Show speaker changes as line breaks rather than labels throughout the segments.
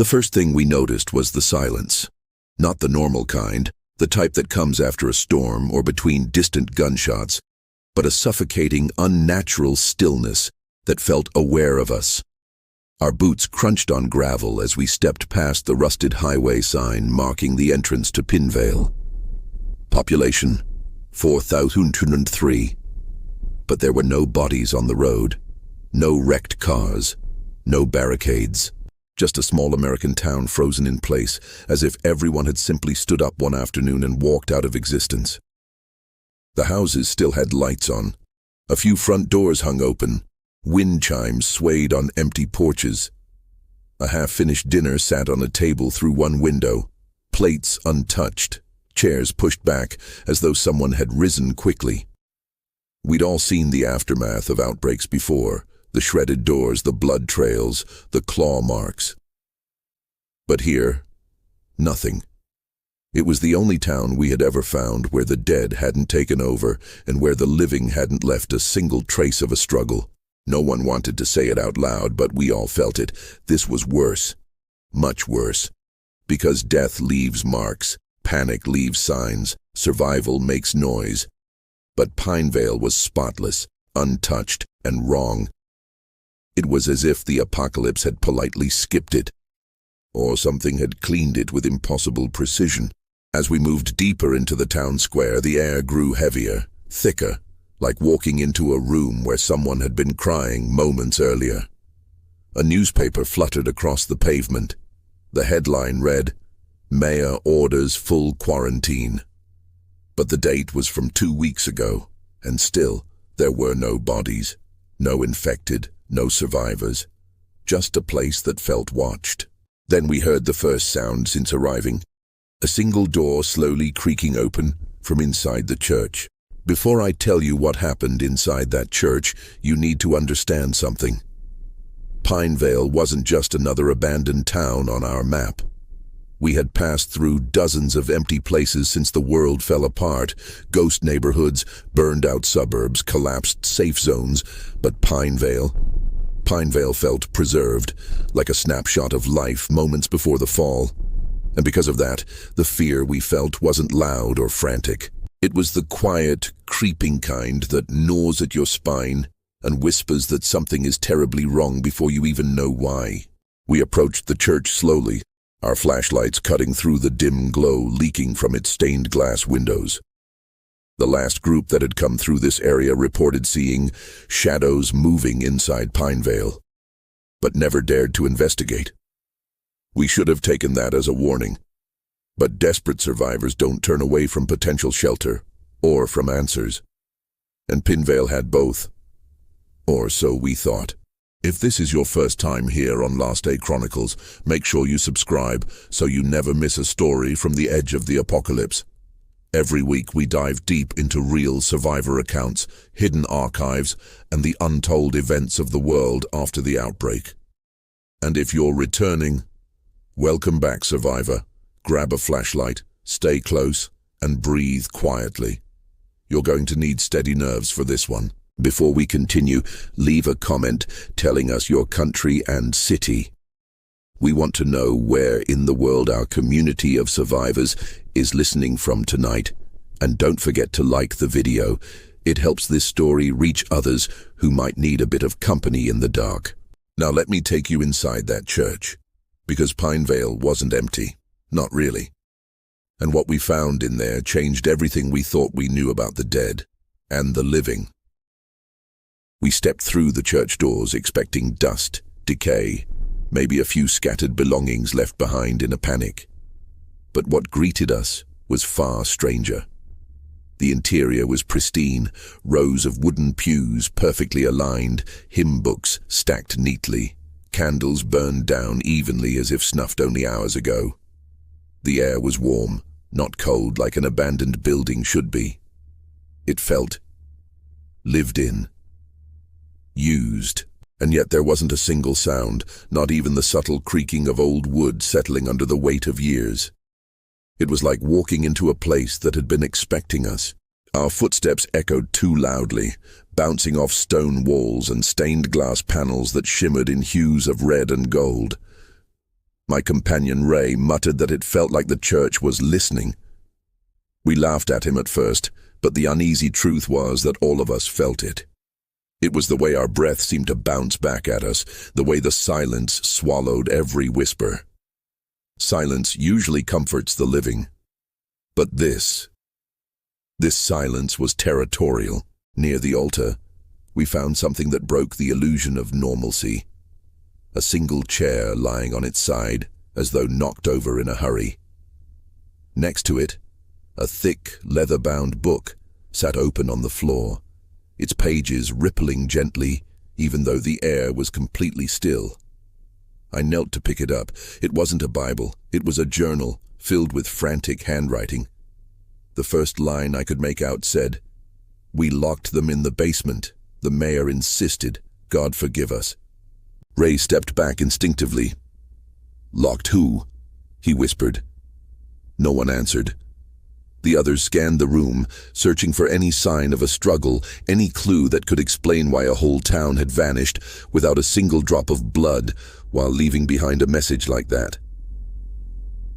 The first thing we noticed was the silence. Not the normal kind, the type that comes after a storm or between distant gunshots, but a suffocating, unnatural stillness that felt aware of us. Our boots crunched on gravel as we stepped past the rusted highway sign marking the entrance to Pinevale. Population, 4,203. But there were no bodies on the road, no wrecked cars, no barricades. Just a small American town frozen in place, as if everyone had simply stood up one afternoon and walked out of existence. The houses still had lights on. A few front doors hung open. Wind chimes swayed on empty porches. A half-finished dinner sat on a table through one window, plates untouched, chairs pushed back as though someone had risen quickly. We'd all seen the aftermath of outbreaks before. The shredded doors, the blood trails, the claw marks. But here, nothing. It was the only town we had ever found where the dead hadn't taken over and where the living hadn't left a single trace of a struggle. No one wanted to say it out loud, but we all felt it. This was worse. Much worse. Because death leaves marks, panic leaves signs, survival makes noise. But Pinevale was spotless, untouched, and wrong. It was as if the apocalypse had politely skipped it, or something had cleaned it with impossible precision. As we moved deeper into the town square, the air grew heavier, thicker, like walking into a room where someone had been crying moments earlier. A newspaper fluttered across the pavement. The headline read, "Mayor orders full quarantine." But the date was from 2 weeks ago, and still there were no bodies, no infected, no survivors, just a place that felt watched. Then we heard the first sound since arriving, a single door slowly creaking open from inside the church. Before I tell you what happened inside that church, you need to understand something. Pinevale wasn't just another abandoned town on our map. We had passed through dozens of empty places since the world fell apart, ghost neighborhoods, burned-out suburbs, collapsed safe zones, but Pinevale felt preserved, like a snapshot of life moments before the fall. And because of that, the fear we felt wasn't loud or frantic. It was the quiet, creeping kind that gnaws at your spine and whispers that something is terribly wrong before you even know why. We approached the church slowly, our flashlights cutting through the dim glow leaking from its stained glass windows. The last group that had come through this area reported seeing shadows moving inside Pinevale, but never dared to investigate. We should have taken that as a warning. But desperate survivors don't turn away from potential shelter, or from answers. And Pinevale had both. Or so we thought. If this is your first time here on Last Day Chronicles, make sure you subscribe so you never miss a story from the edge of the apocalypse. Every week we dive deep into real survivor accounts, hidden archives, and the untold events of the world after the outbreak. And if you're returning, welcome back, survivor. Grab a flashlight, stay close, and breathe quietly. You're going to need steady nerves for this one. Before we continue, leave a comment telling us your country and city. We want to know where in the world our community of survivors is listening from tonight. And don't forget to like the video. It helps this story reach others who might need a bit of company in the dark. Now let me take you inside that church, because Pinevale wasn't empty. Not really. And what we found in there changed everything we thought we knew about the dead and the living. We stepped through the church doors expecting dust, decay, maybe a few scattered belongings left behind in a panic. But what greeted us was far stranger. The interior was pristine, rows of wooden pews perfectly aligned, hymn books stacked neatly, candles burned down evenly as if snuffed only hours ago. The air was warm, not cold like an abandoned building should be. It felt lived in, used, and yet there wasn't a single sound, not even the subtle creaking of old wood settling under the weight of years. It was like walking into a place that had been expecting us. Our footsteps echoed too loudly, bouncing off stone walls and stained glass panels that shimmered in hues of red and gold. My companion Ray muttered that it felt like the church was listening. We laughed at him at first, but the uneasy truth was that all of us felt it. It was the way our breath seemed to bounce back at us, the way the silence swallowed every whisper. Silence usually comforts the living. But this silence was territorial. Near the altar, we found something that broke the illusion of normalcy. A single chair lying on its side, as though knocked over in a hurry. Next to it, a thick, leather-bound book sat open on the floor, its pages rippling gently, even though the air was completely still. I knelt to pick it up. It wasn't a Bible, it was a journal, filled with frantic handwriting. The first line I could make out said, "We locked them in the basement. The mayor insisted. God forgive us." Ray stepped back instinctively. "Locked who?" he whispered. No one answered. The others scanned the room, searching for any sign of a struggle, any clue that could explain why a whole town had vanished without a single drop of blood while leaving behind a message like that.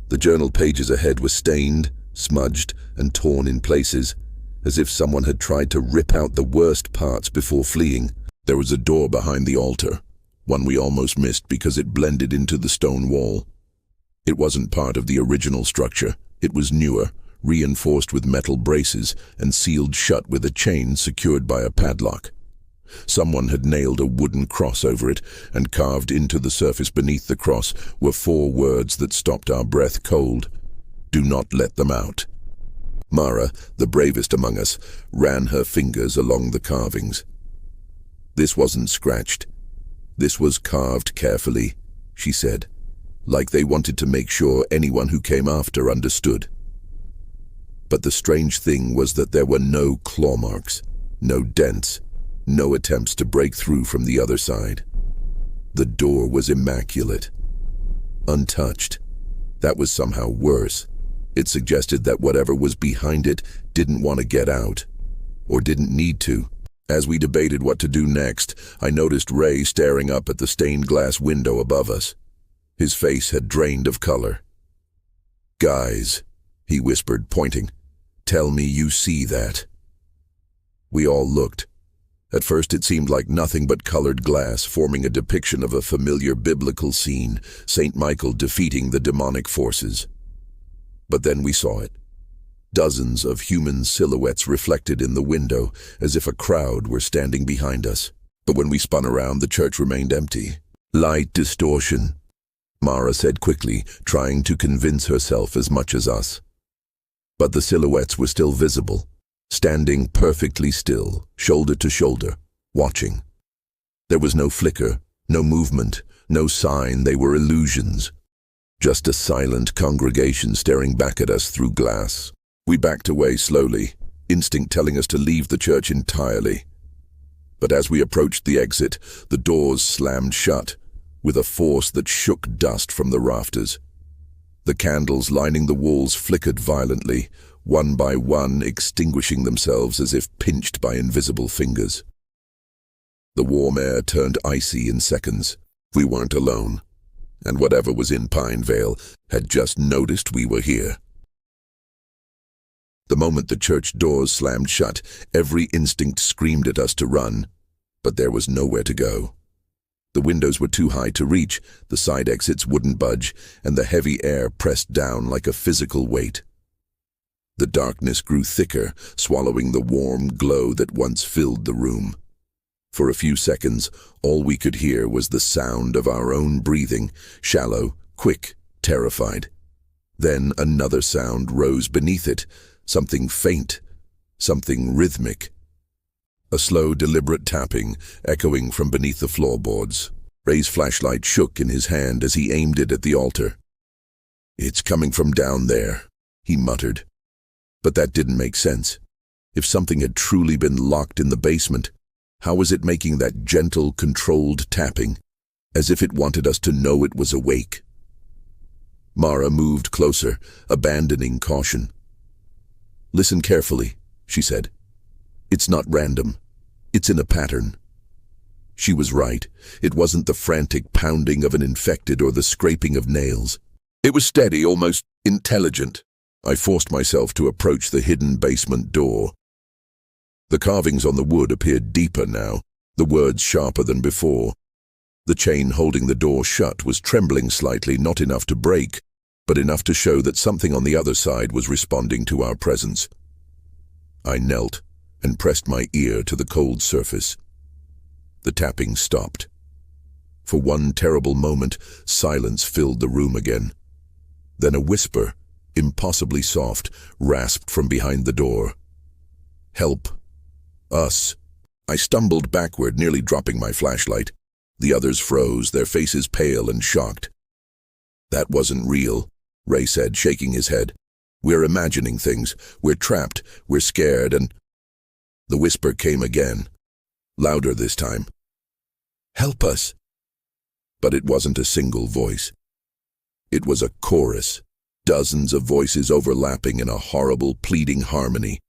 The journal pages ahead were stained, smudged, and torn in places, as if someone had tried to rip out the worst parts before fleeing. There was a door behind the altar, one we almost missed because it blended into the stone wall. It wasn't part of the original structure. It was newer, reinforced with metal braces and sealed shut with a chain secured by a padlock. Someone had nailed a wooden cross over it, and carved into the surface beneath the cross were 4 words that stopped our breath cold. "Do not let them out." Mara, the bravest among us, ran her fingers along the carvings. "This wasn't scratched. This was carved carefully," she said, like they wanted to make sure anyone who came after understood. But the strange thing was that there were no claw marks, no dents, no attempts to break through from the other side. The door was immaculate, untouched. That was somehow worse. It suggested that whatever was behind it didn't want to get out, or didn't need to. As we debated what to do next, I noticed Ray staring up at the stained glass window above us. His face had drained of color. "Guys," he whispered, pointing, "tell me you see that." We all looked. At first it seemed like nothing but colored glass, forming a depiction of a familiar biblical scene, Saint Michael defeating the demonic forces. But then we saw it. Dozens of human silhouettes reflected in the window, as if a crowd were standing behind us. But when we spun around, the church remained empty. "Light distortion," Mara said quickly, trying to convince herself as much as us. But the silhouettes were still visible, standing perfectly still, shoulder to shoulder, watching. There was no flicker, no movement, no sign they were illusions. Just a silent congregation staring back at us through glass. We backed away slowly, instinct telling us to leave the church entirely. But as we approached the exit, the doors slammed shut, with a force that shook dust from the rafters. The candles lining the walls flickered violently, one by one extinguishing themselves as if pinched by invisible fingers. The warm air turned icy in seconds. We weren't alone, and whatever was in Pinevale had just noticed we were here. The moment the church doors slammed shut, every instinct screamed at us to run, but there was nowhere to go. The windows were too high to reach, the side exits wouldn't budge, and the heavy air pressed down like a physical weight. The darkness grew thicker, swallowing the warm glow that once filled the room. For a few seconds, all we could hear was the sound of our own breathing, shallow, quick, terrified. Then another sound rose beneath it, something faint, something rhythmic. A slow, deliberate tapping, echoing from beneath the floorboards. Ray's flashlight shook in his hand as he aimed it at the altar. "It's coming from down there," he muttered. But that didn't make sense. If something had truly been locked in the basement, how was it making that gentle, controlled tapping, as if it wanted us to know it was awake? Mara moved closer, abandoning caution. "Listen carefully," she said. "It's not random. It's in a pattern." She was right. It wasn't the frantic pounding of an infected or the scraping of nails. It was steady, almost intelligent. I forced myself to approach the hidden basement door. The carvings on the wood appeared deeper now, the words sharper than before. The chain holding the door shut was trembling slightly, not enough to break, but enough to show that something on the other side was responding to our presence. I knelt and pressed my ear to the cold surface. The tapping stopped. For one terrible moment, silence filled the room again. Then a whisper, impossibly soft, rasped from behind the door. "Help. Us." I stumbled backward, nearly dropping my flashlight. The others froze, their faces pale and shocked. "That wasn't real," Ray said, shaking his head. "We're imagining things. We're trapped. We're scared, and—" The whisper came again, louder this time. "Help us." But it wasn't a single voice. It was a chorus, dozens of voices overlapping in a horrible, pleading harmony,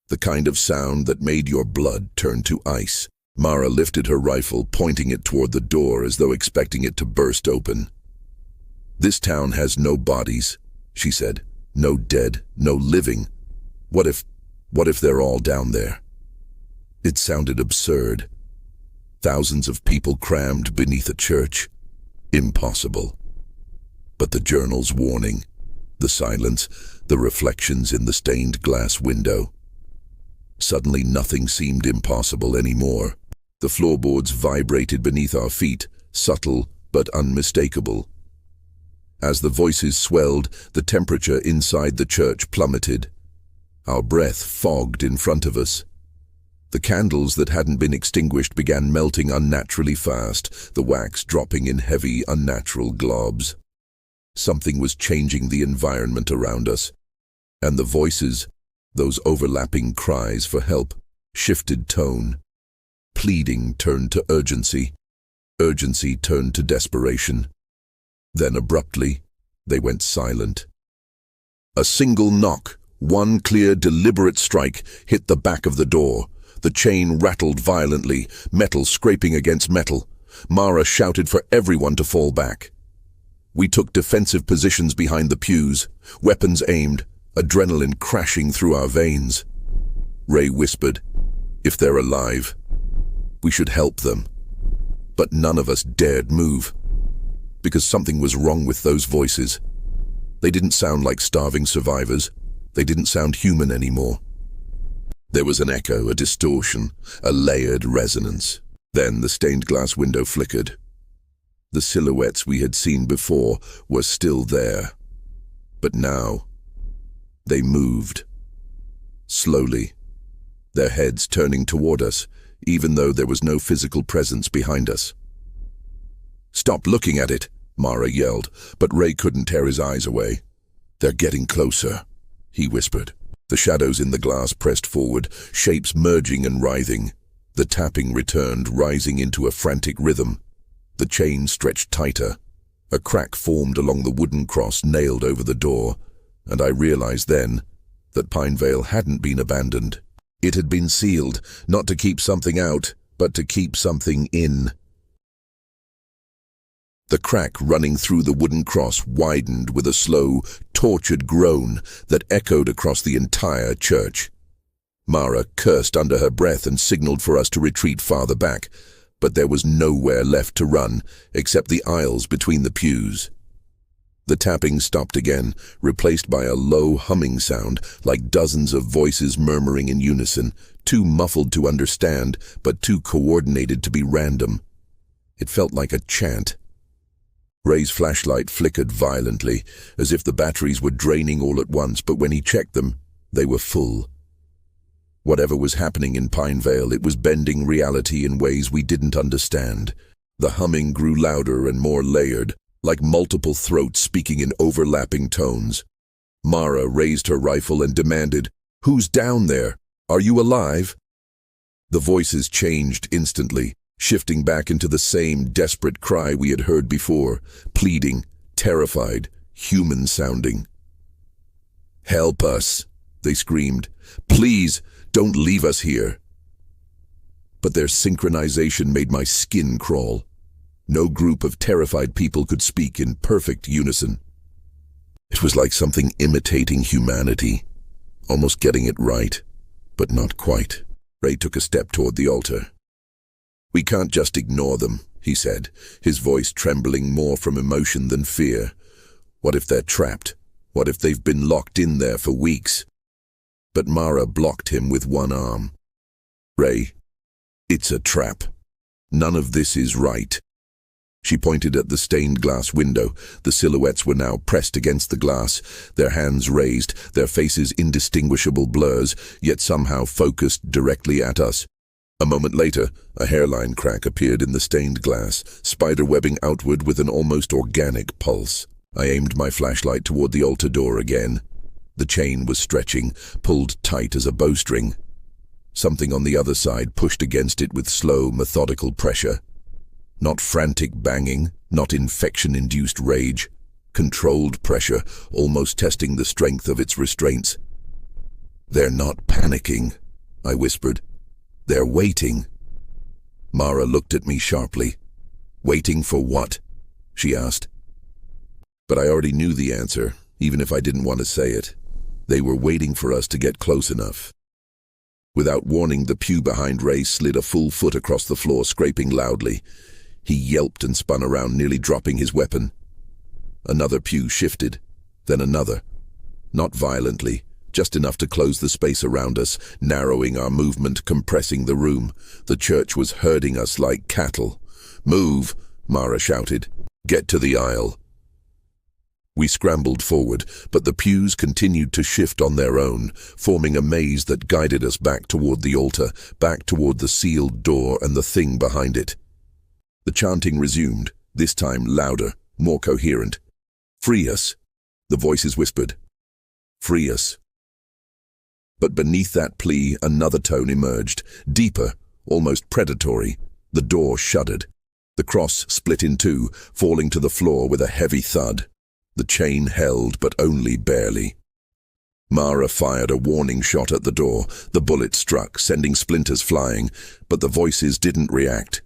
the kind of sound that made your blood turn to ice. Mara lifted her rifle, pointing it toward the door as though expecting it to burst open. "This town has no bodies," she said. "No dead, no living. What if they're all down there?" It sounded absurd. Thousands of people crammed beneath a church. Impossible. But the journal's warning, the silence, the reflections in the stained glass window. Suddenly nothing seemed impossible anymore. The floorboards vibrated beneath our feet, subtle but unmistakable. As the voices swelled, the temperature inside the church plummeted. Our breath fogged in front of us. The candles that hadn't been extinguished began melting unnaturally fast, the wax dropping in heavy, unnatural globs. Something was changing the environment around us, and the voices, those overlapping cries for help, shifted tone. Pleading turned to urgency. Urgency turned to desperation. Then abruptly, they went silent. A single knock, one clear, deliberate strike, hit the back of the door. The chain rattled violently, metal scraping against metal. Mara shouted for everyone to fall back. We took defensive positions behind the pews, weapons aimed, adrenaline crashing through our veins. Ray whispered, "If they're alive, we should help them." But none of us dared move, because something was wrong with those voices. They didn't sound like starving survivors. They didn't sound human anymore. There was an echo, a distortion, a layered resonance. Then the stained glass window flickered. The silhouettes we had seen before were still there. But now, they moved. Slowly, their heads turning toward us, even though there was no physical presence behind us. "Stop looking at it," Mara yelled, but Ray couldn't tear his eyes away. "They're getting closer," he whispered. The shadows in the glass pressed forward, shapes merging and writhing. The tapping returned, rising into a frantic rhythm. The chain stretched tighter. A crack formed along the wooden cross nailed over the door, and I realized then that Pinevale hadn't been abandoned. It had been sealed, not to keep something out, but to keep something in. The crack running through the wooden cross widened with a slow, tortured groan that echoed across the entire church. Mara cursed under her breath and signaled for us to retreat farther back, but there was nowhere left to run except the aisles between the pews. The tapping stopped again, replaced by a low humming sound, like dozens of voices murmuring in unison, too muffled to understand, but too coordinated to be random. It felt like a chant. Ray's flashlight flickered violently, as if the batteries were draining all at once, but when he checked them, they were full. Whatever was happening in Pinevale, it was bending reality in ways we didn't understand. The humming grew louder and more layered, like multiple throats speaking in overlapping tones. Mara raised her rifle and demanded, "Who's down there? Are you alive?" The voices changed instantly, shifting back into the same desperate cry we had heard before, pleading, terrified, human-sounding. "Help us," they screamed. "Please, don't leave us here." but their synchronization made my skin crawl. No group of terrified people could speak in perfect unison. It was like something imitating humanity, almost getting it right, but not quite. Ray took a step toward the altar. "We can't just ignore them," he said, his voice trembling more from emotion than fear. "What if they're trapped? What if they've been locked in there for weeks?" But Mara blocked him with one arm. "Ray, it's a trap. None of this is right." She pointed at the stained glass window. The silhouettes were now pressed against the glass, their hands raised, their faces indistinguishable blurs, yet somehow focused directly at us. A moment later, a hairline crack appeared in the stained glass, spider-webbing outward with an almost organic pulse. I aimed my flashlight toward the altar door again. The chain was stretching, pulled tight as a bowstring. Something on the other side pushed against it with slow, methodical pressure. Not frantic banging, not infection-induced rage. Controlled pressure, almost testing the strength of its restraints. "They're not panicking," I whispered. "They're waiting." Mara looked at me sharply. "Waiting for what?" she asked. But I already knew the answer, even if I didn't want to say it. They were waiting for us to get close enough. Without warning, the pew behind Ray slid a full foot across the floor, scraping loudly. He yelped and spun around, nearly dropping his weapon. Another pew shifted, then another. Not violently, just enough to close the space around us, narrowing our movement, compressing the room. The church was herding us like cattle. "Move," Mara shouted. "Get to the aisle." We scrambled forward, but the pews continued to shift on their own, forming a maze that guided us back toward the altar, back toward the sealed door and the thing behind it. The chanting resumed, this time louder, more coherent. "Free us," the voices whispered. "Free us." But beneath that plea, another tone emerged, deeper, almost predatory. The door shuddered. The cross split in two, falling to the floor with a heavy thud. The chain held, but only barely. Mara fired a warning shot at the door. The bullet struck, sending splinters flying, but the voices didn't react.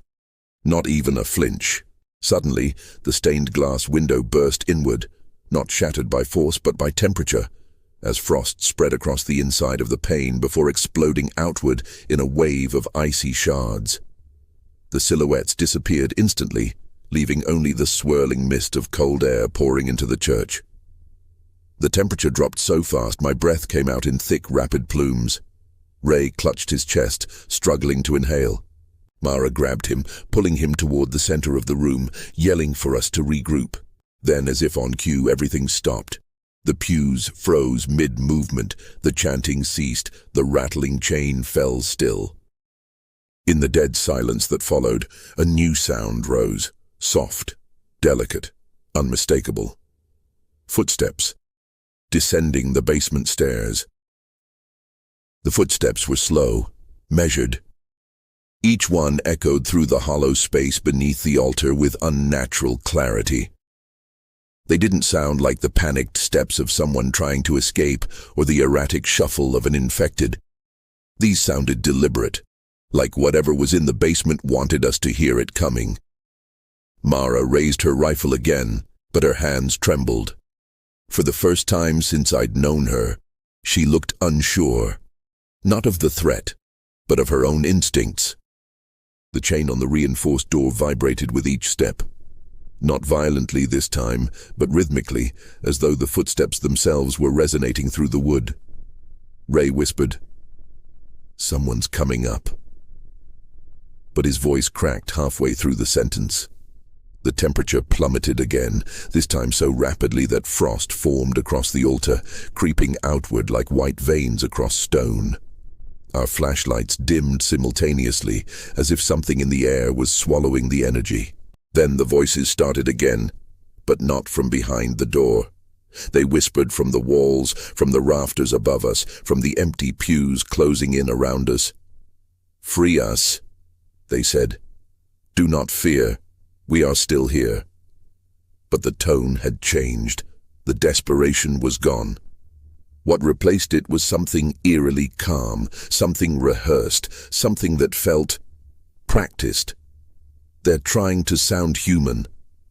Not even a flinch. Suddenly, the stained glass window burst inward, not shattered by force but by temperature, as frost spread across the inside of the pane before exploding outward in a wave of icy shards. The silhouettes disappeared instantly, leaving only the swirling mist of cold air pouring into the church. The temperature dropped so fast my breath came out in thick, rapid plumes. Ray clutched his chest, struggling to inhale. Mara grabbed him, pulling him toward the center of the room, yelling for us to regroup. Then, as if on cue, everything stopped. The pews froze mid-movement, the chanting ceased, the rattling chain fell still. In the dead silence that followed, a new sound rose, soft, delicate, unmistakable. Footsteps, descending the basement stairs. The footsteps were slow, measured. Each one echoed through the hollow space beneath the altar with unnatural clarity. They didn't sound like the panicked steps of someone trying to escape or the erratic shuffle of an infected. These sounded deliberate, like whatever was in the basement wanted us to hear it coming. Mara raised her rifle again, but her hands trembled. For the first time since I'd known her, she looked unsure, not of the threat, but of her own instincts. The chain on the reinforced door vibrated with each step. Not violently this time, but rhythmically, as though the footsteps themselves were resonating through the wood. Ray whispered, "Someone's coming up." But his voice cracked halfway through the sentence. The temperature plummeted again, this time so rapidly that frost formed across the altar, creeping outward like white veins across stone. Our flashlights dimmed simultaneously, as if something in the air was swallowing the energy. Then the voices started again, but not from behind the door. They whispered from the walls, from the rafters above us, from the empty pews closing in around us. "Free us," they said. "Do not fear. We are still here." But the tone had changed. The desperation was gone. What replaced it was something eerily calm, something rehearsed, something that felt practiced. "They're trying to sound human,"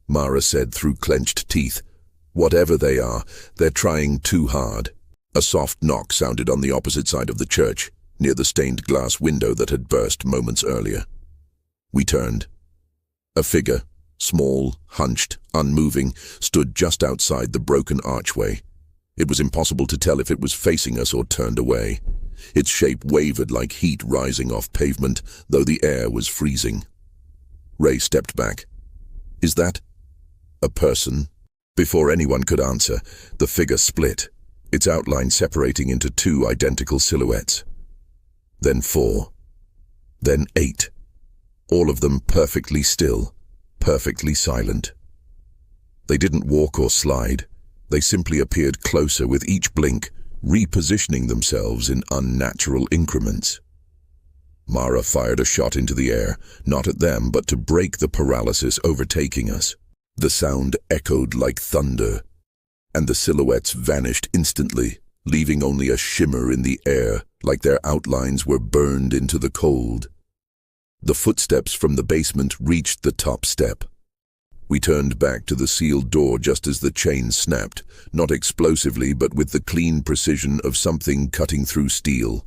Mara said through clenched teeth. "Whatever they are, they're trying too hard." A soft knock sounded on the opposite side of the church, near the stained glass window that had burst moments earlier. We turned. A figure, small, hunched, unmoving, stood just outside the broken archway. It was impossible to tell if it was facing us or turned away. Its shape wavered like heat rising off pavement, though the air was freezing. Ray stepped back. "Is that a person?" Before anyone could answer, the figure split, its outline separating into two identical silhouettes. Then 4. Then 8. All of them perfectly still, perfectly silent. They didn't walk or slide. They simply appeared closer with each blink, repositioning themselves in unnatural increments. Mara fired a shot into the air, not at them, but to break the paralysis overtaking us. The sound echoed like thunder, and the silhouettes vanished instantly, leaving only a shimmer in the air, like their outlines were burned into the cold. The footsteps from the basement reached the top step. We turned back to the sealed door just as the chain snapped, not explosively but with the clean precision of something cutting through steel.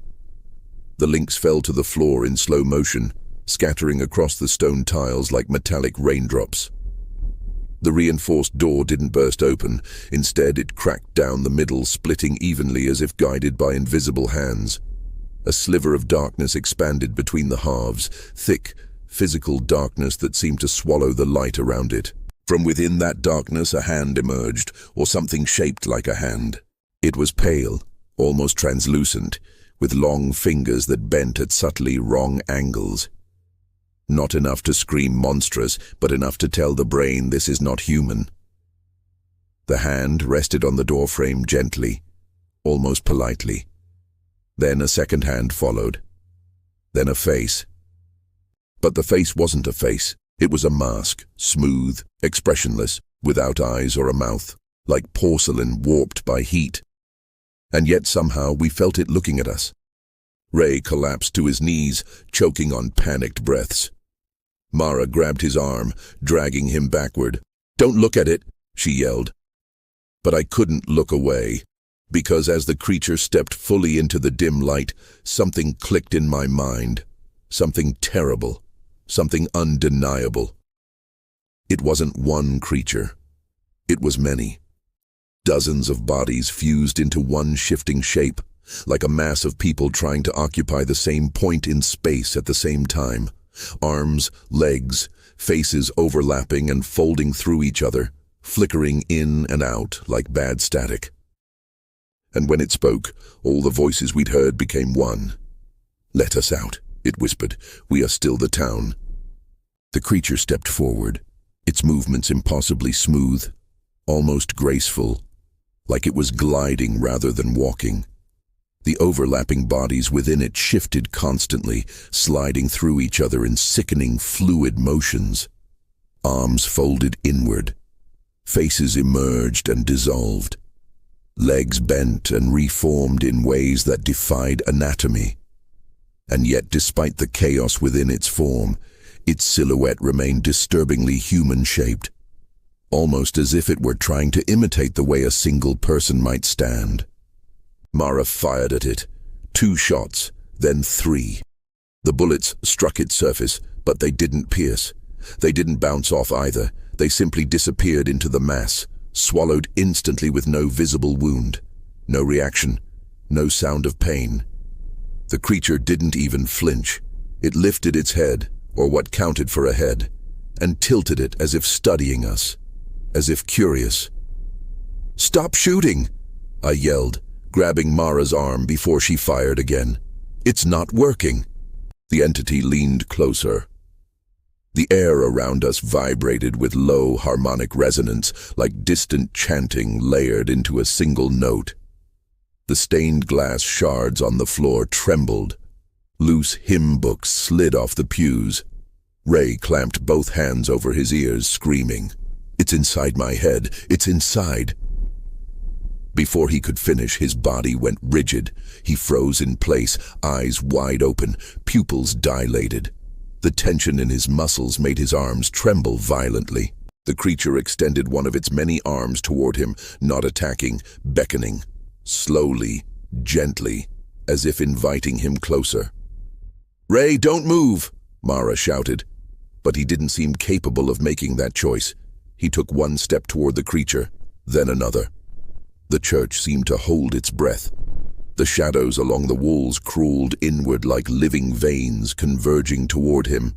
The links fell to the floor in slow motion, scattering across the stone tiles like metallic raindrops. The reinforced door didn't burst open. Instead, it cracked down the middle, splitting evenly as if guided by invisible hands. A sliver of darkness expanded between the halves, thick, physical darkness that seemed to swallow the light around it. From within that darkness, a hand emerged, or something shaped like a hand. It was pale, almost translucent, with long fingers that bent at subtly wrong angles. Not enough to scream monstrous, but enough to tell the brain this is not human. The hand rested on the doorframe gently, almost politely. Then a second hand followed. Then a face. But the face wasn't a face. It was a mask, smooth, expressionless, without eyes or a mouth, like porcelain warped by heat. And yet somehow we felt it looking at us. Ray collapsed to his knees, choking on panicked breaths. Mara grabbed his arm, dragging him backward. "Don't look at it," she yelled. But I couldn't look away, because as the creature stepped fully into the dim light, something clicked in my mind. Something terrible. Something undeniable. It wasn't one creature. It was many. Dozens of bodies fused into one shifting shape, like a mass of people trying to occupy the same point in space at the same time. Arms, legs, faces overlapping and folding through each other, flickering in and out like bad static. And when it spoke, all the voices we'd heard became one. "Let us out," it whispered. "We are still the town." The creature stepped forward, its movements impossibly smooth, almost graceful, like it was gliding rather than walking. The overlapping bodies within it shifted constantly, sliding through each other in sickening fluid motions. Arms folded inward. Faces emerged and dissolved. Legs bent and reformed in ways that defied anatomy. And yet, despite the chaos within its form, its silhouette remained disturbingly human-shaped, almost as if it were trying to imitate the way a single person might stand. Mara fired at it. 2 shots, then 3. The bullets struck its surface, but they didn't pierce. They didn't bounce off either. They simply disappeared into the mass, swallowed instantly with no visible wound. No reaction, no sound of pain. The creature didn't even flinch. It lifted its head, or what counted for a head, and tilted it as if studying us, as if curious. "Stop shooting!" I yelled, grabbing Mara's arm before she fired again. "It's not working." The entity leaned closer. The air around us vibrated with low harmonic resonance, like distant chanting layered into a single note. The stained glass shards on the floor trembled. Loose hymn books slid off the pews. Ray clamped both hands over his ears, screaming, "It's inside my head! It's inside!" Before he could finish, his body went rigid. He froze in place, eyes wide open, pupils dilated. The tension in his muscles made his arms tremble violently. The creature extended one of its many arms toward him, not attacking, beckoning, slowly, gently, as if inviting him closer. "Ray, don't move!" Mara shouted. But he didn't seem capable of making that choice. He took one step toward the creature, then another. The church seemed to hold its breath. The shadows along the walls crawled inward like living veins converging toward him.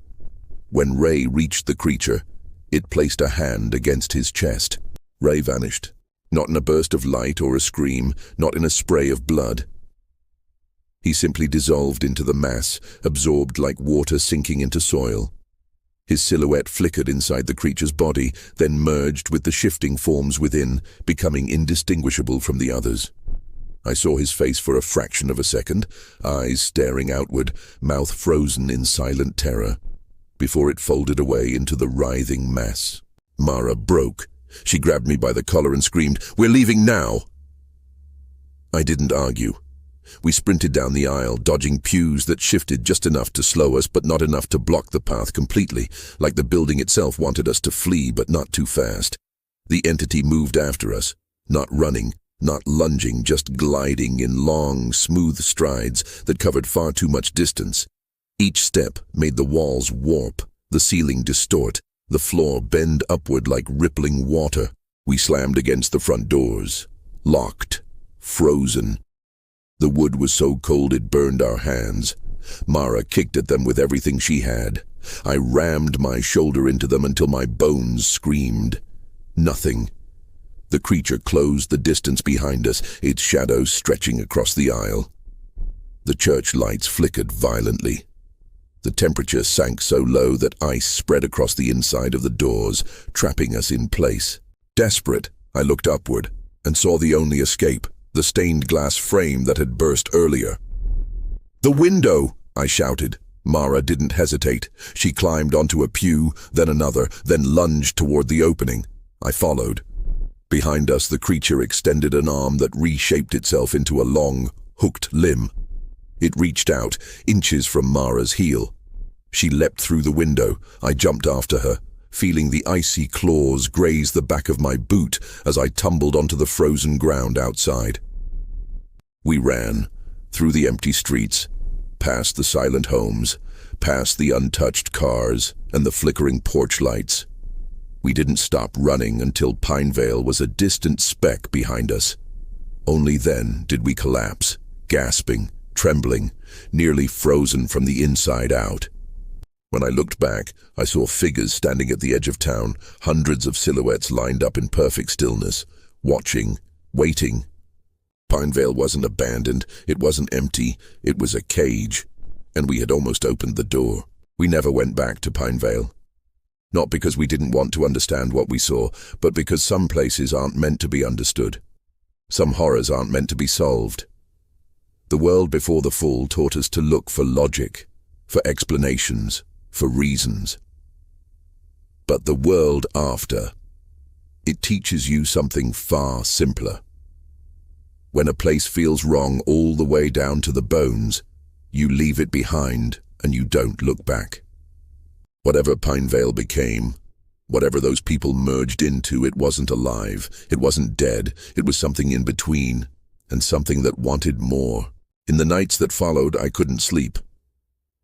When Ray reached the creature, it placed a hand against his chest. Ray vanished, not in a burst of light or a scream, not in a spray of blood. He simply dissolved into the mass, absorbed like water sinking into soil. His silhouette flickered inside the creature's body, then merged with the shifting forms within, becoming indistinguishable from the others. I saw his face for a fraction of a second, eyes staring outward, mouth frozen in silent terror, before it folded away into the writhing mass. Mara broke. She grabbed me by the collar and screamed, "We're leaving now!" I didn't argue. We sprinted down the aisle, dodging pews that shifted just enough to slow us, but not enough to block the path completely, like the building itself wanted us to flee, but not too fast. The entity moved after us, not running, not lunging, just gliding in long, smooth strides that covered far too much distance. Each step made the walls warp, the ceiling distort, the floor bend upward like rippling water. We slammed against the front doors, locked, frozen. The wood was so cold it burned our hands. Mara kicked at them with everything she had. I rammed my shoulder into them until my bones screamed. Nothing. The creature closed the distance behind us, its shadow stretching across the aisle. The church lights flickered violently. The temperature sank so low that ice spread across the inside of the doors, trapping us in place. Desperate, I looked upward and saw the only escape, the stained glass frame that had burst earlier. "The window!" I shouted. Mara didn't hesitate. She climbed onto a pew, then another, then lunged toward the opening. I followed. Behind us, the creature extended an arm that reshaped itself into a long, hooked limb. It reached out, inches from Mara's heel. She leapt through the window. I jumped after her, feeling the icy claws graze the back of my boot as I tumbled onto the frozen ground outside. We ran, through the empty streets, past the silent homes, past the untouched cars and the flickering porch lights. We didn't stop running until Pinevale was a distant speck behind us. Only then did we collapse, gasping, trembling, nearly frozen from the inside out. When I looked back, I saw figures standing at the edge of town, hundreds of silhouettes lined up in perfect stillness, watching, waiting. Pinevale wasn't abandoned, it wasn't empty, it was a cage, and we had almost opened the door. We never went back to Pinevale. Not because we didn't want to understand what we saw, but because some places aren't meant to be understood. Some horrors aren't meant to be solved. The world before the fall taught us to look for logic, for explanations, for reasons. But the world after, it teaches you something far simpler. When a place feels wrong all the way down to the bones, you leave it behind and you don't look back. Whatever Pinevale became, whatever those people merged into, it wasn't alive, it wasn't dead, it was something in between, and something that wanted more. In the nights that followed, I couldn't sleep.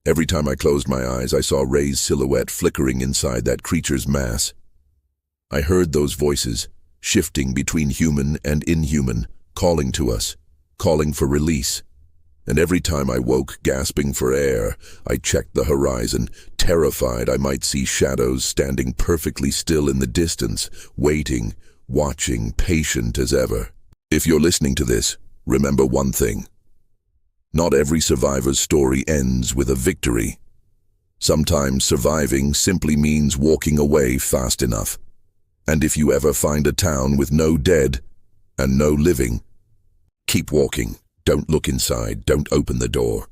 Every time I closed my eyes, I saw Ray's silhouette flickering inside that creature's mass. I heard those voices, shifting between human and inhuman, calling to us, calling for release. And every time I woke, gasping for air, I checked the horizon, terrified I might see shadows standing perfectly still in the distance, waiting, watching, patient as ever. If you're listening to this, remember one thing. Not every survivor's story ends with a victory. Sometimes surviving simply means walking away fast enough. And if you ever find a town with no dead and no living, keep walking. Don't look inside. Don't open the door.